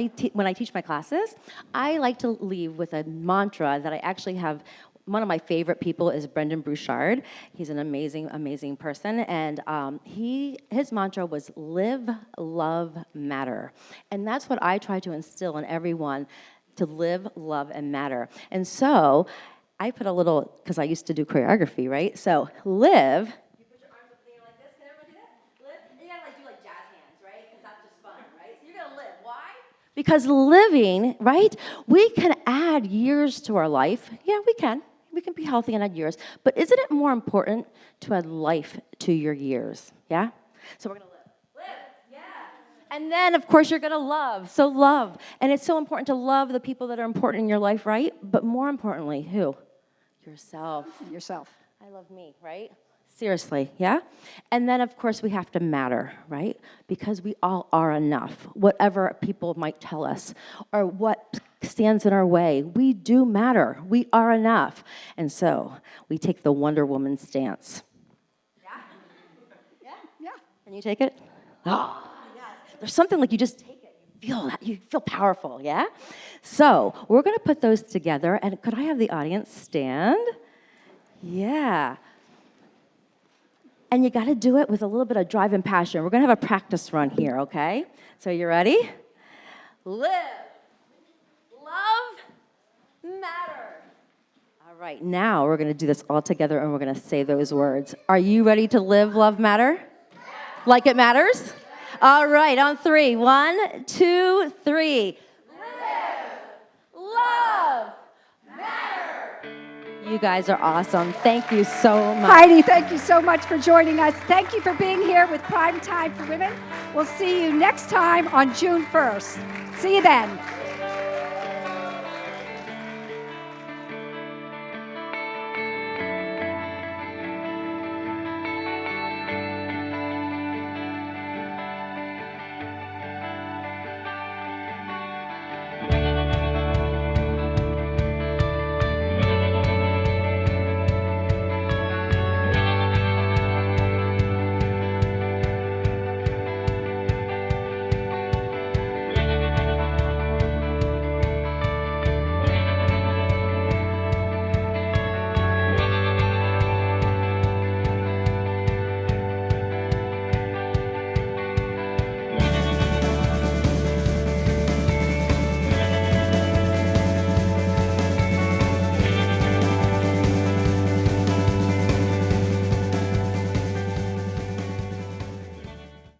I teach my classes, I like to leave with a mantra that I actually have. One of my favorite people is Brendan Bouchard. He's an amazing, amazing person, and his mantra was live, love, matter. And that's what I try to instill in everyone, to live, love, and matter. And so I put a little, because I used to do choreography, right? So live. You put your arms up in the air like this. Can everyone do that? Live. And you gotta do like jazz hands, right? Because that's just fun, right? So you're gonna live. Why? Because living, right? We can add years to our life. Yeah, we can. We can be healthy and add years. But isn't it more important to add life to your years? Yeah? So we're gonna live. And then, of course, you're going to love. So love. And it's so important to love the people that are important in your life, right? But more importantly, who? Yourself. Yourself. I love me, right? Seriously, yeah? And then, of course, we have to matter, right? Because we all are enough. Whatever people might tell us or what stands in our way, we do matter. We are enough. And so we take the Wonder Woman stance. Yeah? Yeah? Yeah. Can you take it? Oh. There's something like you just take it, you feel powerful, yeah? So we're gonna put those together, and could I have the audience stand? Yeah. And you gotta do it with a little bit of drive and passion. We're gonna have a practice run here, okay? So you ready? Live, love, matter. All right, now we're gonna do this all together, and we're gonna say those words. Are you ready to live, love, matter? Like it matters? All right, on 3. 1, 2, 3. Live, love, matter. You guys are awesome. Thank you so much. Heidi, thank you so much for joining us. Thank you for being here with Prime Time for Women. We'll see you next time on June 1st. See you then.